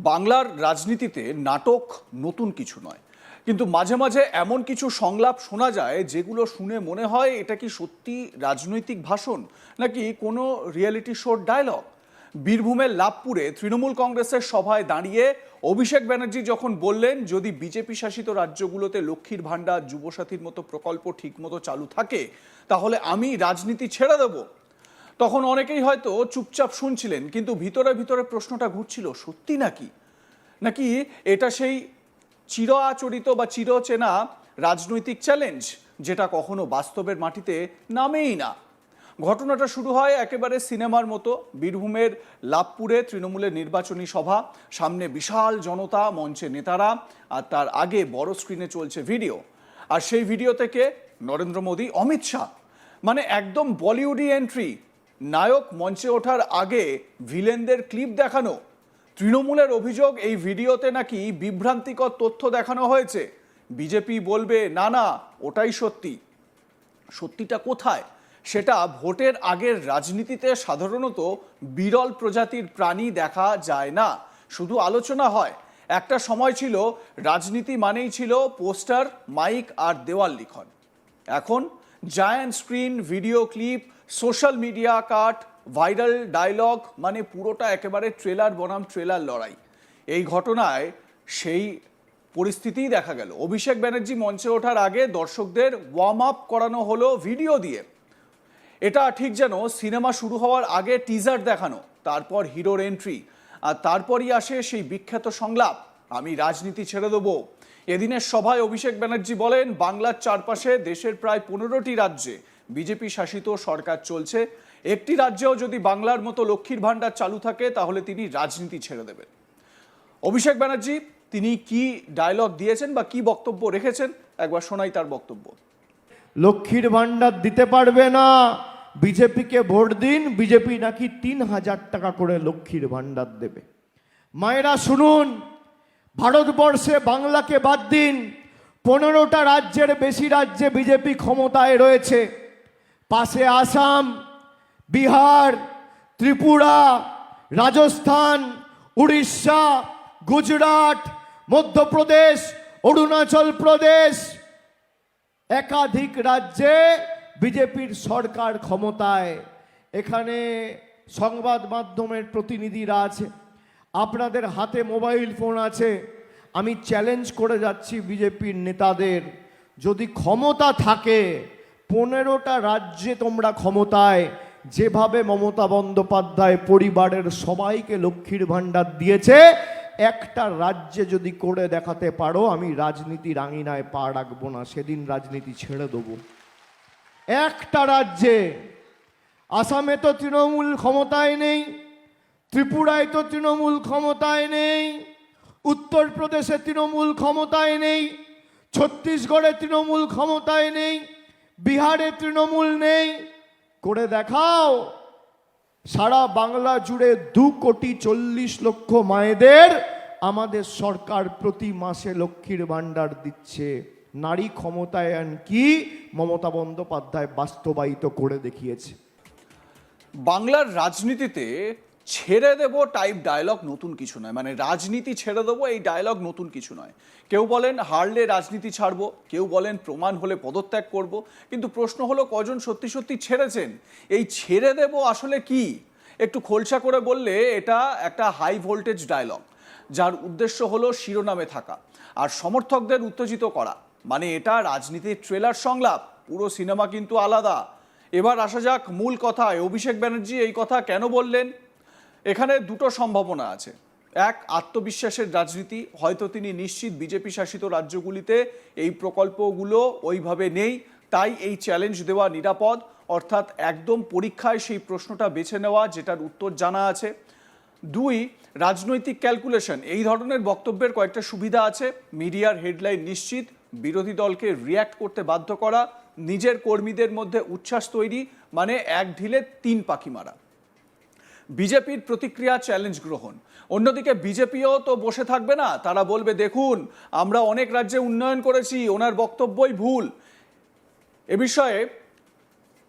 বাংলার রাজনীতিতে নাটক নতুন কিছু নয়, কিন্তু মাঝে মাঝে এমন কিছু সংলাপ শোনা যায় যেগুলো শুনে মনে হয় এটা কি সত্যি রাজনৈতিক ভাষণ নাকি কোনো রিয়েলিটি শোর ডায়লগ। বীরভূমের লাভপুরে তৃণমূল কংগ্রেসের সভায় দাঁড়িয়ে অভিষেক ব্যানার্জি যখন বললেন যদি বিজেপি শাসিত রাজ্যগুলোতে লক্ষ্মীর ভাণ্ডার যুবসাথীর মতো প্রকল্প ঠিকমতো চালু থাকে তাহলে আমি রাজনীতি ছেড়ে দেবো, তখন অনেকেই হয়তো চুপচাপ শুনছিলেন, কিন্তু ভিতরে ভিতরে প্রশ্নটা ঘুরছিল সত্যি নাকি নাকি এটা সেই চিরাচরিত বা চিরচেনা রাজনৈতিক চ্যালেঞ্জ যেটা কখনো বাস্তবের মাটিতে নামেই না। ঘটনাটা শুরু হয় একেবারে সিনেমার মতো। বীরভূমের লাভপুরে তৃণমূলের নির্বাচনী সভা, সামনে বিশাল জনতা, মঞ্চে নেতারা, আর তার আগে বড় স্ক্রিনে চলছে ভিডিও। আর সেই ভিডিও থেকে নরেন্দ্র মোদী, অমিত শাহ, মানে একদম বলিউডি এন্ট্রি। নায়ক মঞ্চে ওঠার আগে ভিলেনদের ক্লিপ দেখানো। তৃণমূলের অভিযোগ এই ভিডিওতে নাকি বিভ্রান্তিকর তথ্য দেখানো হয়েছে। বিজেপি বলবে না না ওটাই সত্যি। সত্যিটা কোথায় সেটা ভোটের আগের রাজনীতিতে সাধারণত বিরল প্রজাতির প্রাণী দেখা যায় না, শুধু আলোচনা হয়। একটা সময় ছিল রাজনীতি মানেই ছিল পোস্টার, মাইক আর দেওয়াল লিখন। এখন giant screen, video clip, social media cut, viral dialogue, মানে পুরোটা একেবারে ট্রেলার বনাম ট্রেলার লড়াই। এই ঘটনায় সেই পরিস্থিতিই দেখা গেল। অভিষেক ব্যানার্জি মঞ্চে ওঠার আগে দর্শকদের ওয়ার্ম আপ করানো হলো ভিডিও দিয়ে। এটা ঠিক যেন সিনেমা শুরু হওয়ার আগে টিজার দেখানো, তারপর হিরোর এন্ট্রি, আর তারপরই আসে সেই বিখ্যাত সংলাপ আমি রাজনীতি ছেড়ে দেবো। এদিনের সভায় অভিষেক ব্যানার্জি বলেন বাংলার চারপাশে দেশের প্রায় 15টি রাজ্যে বিজেপি শাসিত সরকার চলছে, একটি রাজ্যেও যদি বাংলার মতো লক্ষ্মীর ভাণ্ডার চালু থাকে তাহলে তিনি রাজনীতি ছেড়ে দেবেন। অভিষেক ব্যানার্জি তিনি কি ডায়লগ দিয়েছেন বা কি বক্তব্য রেখেছেন একবার শোনাই তার বক্তব্য। লক্ষ্মীর ভাণ্ডার দিতে পারবে না, বিজেপিকে ভোট দিন, বিজেপি নাকি 3,000 টাকা করে লক্ষ্মীর ভাণ্ডার দেবে। মায়েরা শুনুন, ভারতবর্ষে বাংলাকে বাদ দিন 15টা রাজ্যের বেশি রাজ্যে বিজেপি ক্ষমতায় রয়েছে। পাশে আসাম, বিহার, ত্রিপুরা, রাজস্থান, উড়িষ্যা, গুজরাট, মধ্যপ্রদেশ, অরুণাচল প্রদেশ, একাধিক রাজ্যে বিজেপির সরকার ক্ষমতায়। এখানে সংবাদ মাধ্যমের প্রতিনিধিরা আছে, আপনাদের হাতে মোবাইল ফোন আছে। আমি চ্যালেঞ্জ করে যাচ্ছি বিজেপির নেতাদের, যদি ক্ষমতা থাকে 15টা রাজ্যে তোমরা ক্ষমতায়, যেভাবে মমতা বন্দ্যোপাধ্যায় পরিবারের সবাইকে লক্ষ্মীর ভাণ্ডার দিয়েছে, একটা রাজ্যে যদি করে দেখাতে পারো আমি রাজনীতির আঙিনায় পা রাখবো না, সেদিন রাজনীতি ছেড়ে দেবো। একটা রাজ্যে, আসামে তো তৃণমূল ক্ষমতায় নেই, ত্রিপুরায় তো তৃণমূল ক্ষমতায় নেই, উত্তরপ্রদেশে তৃণমূল ক্ষমতায় নেই, ছত্তিশগড়ে তৃণমূল ক্ষমতায় নেই, বিহারে তৃণমূল নেই। করে দেখাও। সারা বাংলা জুড়ে 2,40,00,000 মায়েদের আমাদের সরকার প্রতি মাসে লক্ষ্মীর ভাণ্ডার দিচ্ছে। নারী ক্ষমতায়ন কি মমতা বন্দ্যোপাধ্যায় বাস্তবায়িত করে দেখিয়েছে। বাংলার রাজনীতিতে ছেড়ে দেব টাইপ ডায়লগ নতুন কিছু নয়, মানে রাজনীতি ছেড়ে দেবো এই ডায়লগ নতুন কিছু নয়। কেউ বলেন হারলে রাজনীতি ছাড়বো, কেউ বলেন প্রমাণ হলে পদত্যাগ করব, কিন্তু প্রশ্ন হলো কজন সত্যি সত্যি ছেড়েছেন? এই ছেড়ে দেব আসলে কি? একটু খোলসা করে বললে এটা একটা হাই ভোল্টেজ ডায়লগ, যার উদ্দেশ্য হলো শিরোনামে থাকা আর সমর্থকদের উত্তেজিত করা। মানে এটা রাজনীতির ট্রেলার সংলাপ, পুরো সিনেমা কিন্তু আলাদা। এবার আসা যাক মূল কথায়। অভিষেক ব্যানার্জি এই কথা কেন বললেন? এখানে দুটো সম্ভাবনা আছে। এক, আত্মবিশ্বাসের রাজনীতি। হয়তো তিনি নিশ্চিত বিজেপি শাসিত রাজ্যগুলিতে এই প্রকল্পগুলো ওইভাবে নেই, তাই এই চ্যালেঞ্জ দেওয়া নিরাপদ, অর্থাৎ একদম পরীক্ষায় সেই প্রশ্নটা বেছে নেওয়া যেটার উত্তর জানা আছে। দুই, রাজনৈতিক ক্যালকুলেশন। এই ধরনের বক্তব্যের কয়েকটা সুবিধা আছে। মিডিয়ার হেডলাইন নিশ্চিত, বিরোধী দলকে রিয়্যাক্ট করতে বাধ্য করা, নিজের কর্মীদের মধ্যে উচ্ছ্বাস তৈরি, মানে এক ঢিলে 3 পাখি মারা। বিজেপির প্রতিক্রিয়া চ্যালেঞ্জ গ্রহণ। অন্যদিকে বিজেপিও তো বসে থাকবে না, তারা বলবে দেখুন আমরা অনেক রাজ্যে উন্নয়ন করেছি, ওনার বক্তব্যই ভুল। এ বিষয়ে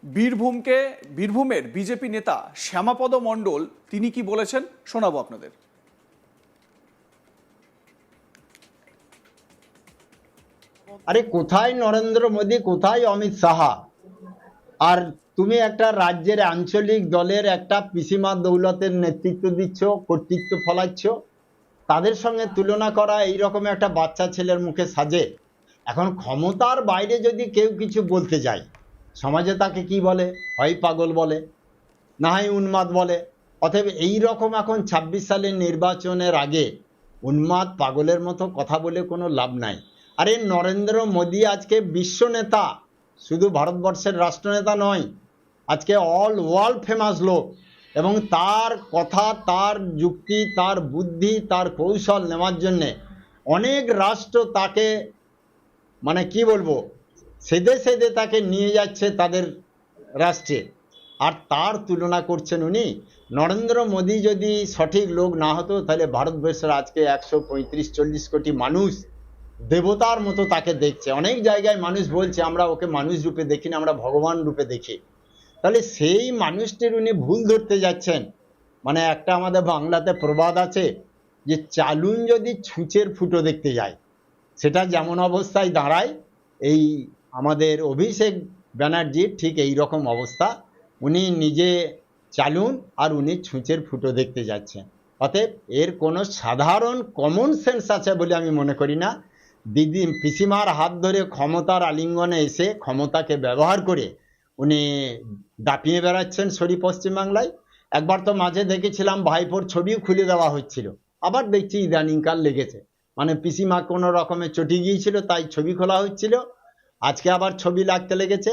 বীরভূমের বিজেপি নেতা শ্যামাপদ মণ্ডল তিনি কি বলেছেন শোনাবো আপনাদের। আরে কোথায় নরেন্দ্র মোদী, কোথায় অমিত শাহা? আর তুমি একটা রাজ্যের আঞ্চলিক দলের একটা পিসিমা দৌলতের নেতৃত্ব দিচ্ছ, কর্তৃত্ব ফলাচ্ছ, তাদের সঙ্গে তুলনা করা এইরকম একটা বাচ্চা ছেলের মুখে সাজে? এখন ক্ষমতার বাইরে যদি কেউ কিছু বলতে যায়, সমাজে তাকে কি বলে? হয় পাগল বলে, না হয় উন্মাদ বলে। অতএব এইরকম এখন ২৬ সালের নির্বাচনের আগে উন্মাদ পাগলের মতো কথা বলে কোনো লাভ নাই। আরে নরেন্দ্র মোদী আজকে বিশ্ব নেতা, শুধু ভারতবর্ষের রাষ্ট্রনেতা নয়, আজকে অল ওয়ার্ল্ড ফেমাস লোক। এবং তার কথা, তার যুক্তি, তার বুদ্ধি, তার কৌশল নেওয়ার জন্যে অনেক রাষ্ট্র তাকে মানে কি বলবো, সেদে সেদে তাকে নিয়ে যাচ্ছে তাদের রাষ্ট্রে। আর তার তুলনা করছেন উনি। নরেন্দ্র মোদী যদি সঠিক লোক না হতো, তাহলে ভারতবর্ষের আজকে ১৩৫-৪০ কোটি মানুষ দেবতার মতো তাকে দেখছে। অনেক জায়গায় মানুষ বলছে আমরা ওকে মানুষ রূপে দেখি না, আমরা ভগবান রূপে দেখি। তাহলে সেই মানুষটির উনি ভুল ধরতে যাচ্ছেন। মানে একটা আমাদের বাংলাতে প্রবাদ আছে যে চালুন যদি ছুঁচের ফুটো দেখতে যায়, সেটা যেমন অবস্থায় দাঁড়ায়, এই আমাদের অভিষেক ব্যানার্জির ঠিক এই রকম অবস্থা। উনি নিজে চালুন আর উনি ছুঁচের ফুটো দেখতে যাচ্ছেন। অতএব এর কোনো সাধারণ কমন সেন্স আছে বলে আমি মনে করি না। দিদি পিসিমার হাত ধরে ক্ষমতার আলিঙ্গনে এসে ক্ষমতাকে ব্যবহার করে উনি দাপিয়ে বেড়াচ্ছেন সরি পশ্চিমবাংলায়। একবার তো মাঝে দেখেছিলাম ভাইপোর ছবিও খুলে দেওয়া হচ্ছিল, আবার দেখছি ইদানিংকাল লেগেছে, মানে পিসিমা কোনো রকমে চটি গিয়েছিল তাই ছবি খোলা হচ্ছিল, আজকে আবার ছবি লাগতে লেগেছে।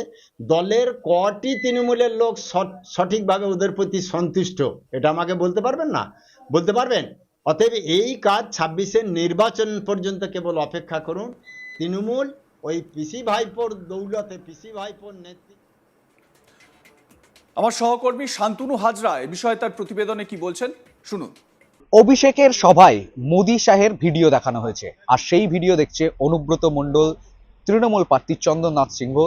দলের কটি তৃণমূলের লোক সঠিকভাবে ওদের প্রতি সন্তুষ্ট, এটা আমাকে বলতে পারবেন না? বলতে পারবেন? অতএব এই কাজ ২৬-এর নির্বাচন পর্যন্ত কেবল অপেক্ষা করুন। তৃণমূল ওই পিসি ভাইপোর দৌলতে, পিসি ভাইপোর নেতৃত্ব। আমার সহকর্মী শান্তনু হাজরা এ বিষয়ে তার প্রতিবেদনে কি বলছেন শুনুন। অভিষেকের সভায় মোদি শাহের ভিডিও দেখানো হয়েছে, আর সেই ভিডিও দেখছে অনুব্রত মণ্ডল, তৃণমূল প্রার্থী চন্দননাথ সিংহ,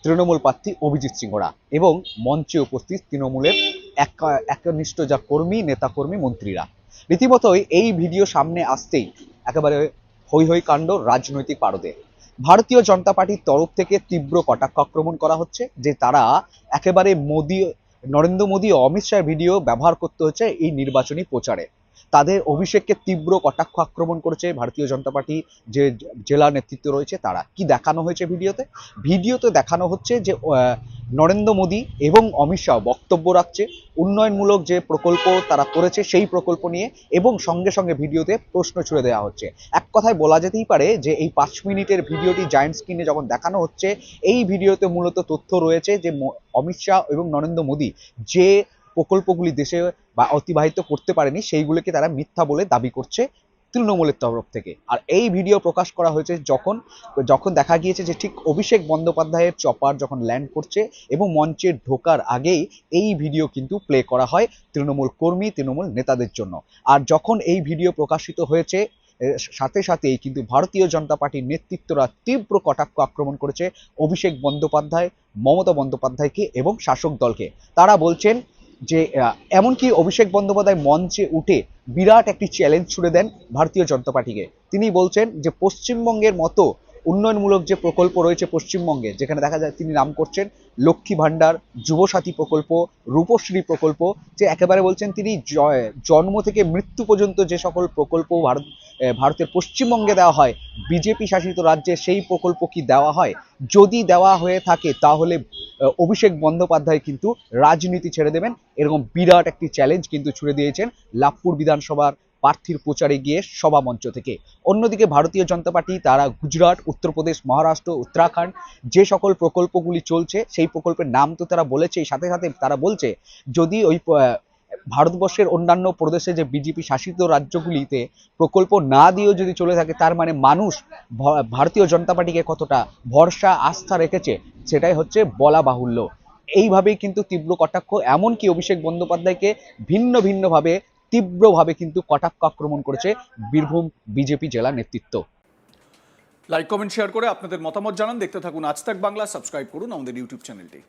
তৃণমূল প্রার্থী অভিজিৎ সিংহরা এবং মঞ্চে উপস্থিত তৃণমূলের একনিষ্ঠ যা কর্মী, নেতাকর্মী, মন্ত্রীরা। রীতিমতোই এই ভিডিও সামনে আসতেই একেবারে হৈ হৈ কাণ্ড রাজনৈতিক পারদে। ভারতীয় জনতা পার্টির তরফ থেকে তীব্র কটাক্ষ আক্রমণ করা হচ্ছে যে তারা একেবারে নরেন্দ্র মোদী ও অমিত শাহের ভিডিও ব্যবহার করতে হচ্ছে এই নির্বাচনী প্রচারে। তাদের অভিষেককে তীব্র কটাক্ষ আক্রমণ করেছে ভারতীয় জনতা পার্টি যে জেলা নেতৃত্ব রয়েছে তারা। কি দেখানো হয়েছে ভিডিওতে দেখানো হচ্ছে যে নরেন্দ্র মোদী এবং অমিত শাহ বক্তব্য রাখছে, উন্নয়নমূলক যে প্রকল্প তারা করেছে সেই প্রকল্প নিয়ে, এবং সঙ্গে সঙ্গে ভিডিওতে প্রশ্ন ছুড়ে দেওয়া হচ্ছে। এক কথায় বলা যেতেই পারে যে এই ৫ মিনিটের ভিডিওটি জায়ান্ট স্ক্রিনে যখন দেখানো হচ্ছে, এই ভিডিওতে মূলত তথ্য রয়েছে যে অমিত শাহ এবং নরেন্দ্র মোদী যে প্রকল্পগুলি দেশে বা অতিবাহিত করতে পারেনি সেইগুলোকে তারা মিথ্যা বলে দাবি করছে তৃণমূলের তরফ থেকে। আর এই ভিডিও প্রকাশ করা হয়েছে যখন দেখা গিয়েছে যে ঠিক অভিষেক বন্দ্যোপাধ্যায়ের চপার যখন ল্যান্ড করছে এবং মঞ্চে ঢোকার আগেই এই ভিডিও কিন্তু প্লে করা হয় তৃণমূল কর্মী, তৃণমূল নেতাদের জন্য। আর যখন এই ভিডিও প্রকাশিত হয়েছে সাথে সাথেই কিন্তু ভারতীয় জনতা পার্টির নেতৃত্বরা তীব্র কটাক্ষ আক্রমণ করেছে অভিষেক বন্দ্যোপাধ্যায়, মমতা বন্দ্যোপাধ্যায়কে এবং শাসক দলকে। তারা বলছেন যে এমনকি অভিষেক বন্দ্যোপাধ্যায় মঞ্চে উঠে বিরাট একটি চ্যালেঞ্জ ছুড়ে দেন ভারতীয় জনতা পার্টিকে। তিনি বলছেন যে পশ্চিমবঙ্গের মতো উন্নয়নমূলক যে প্রকল্প রয়েছে পশ্চিমবঙ্গে, যেখানে দেখা যায় তিনি নাম করছেন লক্ষ্মী ভাণ্ডার, যুবসাথী প্রকল্প, রূপশ্রী প্রকল্প, যে একেবারে বলছেন তিনি জন্ম থেকে মৃত্যু পর্যন্ত যে সকল প্রকল্প ভারতের পশ্চিমবঙ্গে দেওয়া হয়, বিজেপি শাসিত রাজ্যে সেই প্রকল্প কি দেওয়া হয়? যদি দেওয়া হয়ে থাকে তাহলে অভিষেক বন্দ্যোপাধ্যায় কিন্তু রাজনীতি ছেড়ে দেবেন, এরকম বিরাট একটি চ্যালেঞ্জ কিন্তু ছুড়ে দিয়েছেন লাভপুর বিধানসভার প্রার্থীর প্রচারে গিয়ে সভা মঞ্চ থেকে। অন্যদিকে ভারতীয় জনতা পার্টি তারা গুজরাট, উত্তরপ্রদেশ, মহারাষ্ট্র, উত্তরাখণ্ড যে সকল প্রকল্পগুলি চলছে সেই প্রকল্পের নাম তো তারা বলেছে, সাথে সাথে তারা বলছে যদি ওই ভারতবর্ষের অন্যান্য প্রদেশে যে বিজেপি শাসিত রাজ্যগুলিতে প্রকল্প না দিয়েও যদি চলে থাকে, তার মানে মানুষ ভারতীয় জনতা পার্টিকে কতটা ভরসা আস্থা রেখেছে সেটাই হচ্ছে বলা বাহুল্য। এইভাবেই কিন্তু তীব্র কটাক্ষ, এমনকি অভিষেক বন্দ্যোপাধ্যায়কে ভিন্ন ভিন্নভাবে তীব্রভাবে কিন্তু কটাক্ষ আক্রমণ করেছে বীরভূম বিজেপি জেলা নেতৃত্ব। লাইক, কমেন্ট, শেয়ার করে আপনাদের মতামত জানান। দেখতে থাকুন আজ তাক বাংলা, সাবস্ক্রাইব করুন আমাদের ইউটিউব চ্যানেলটি।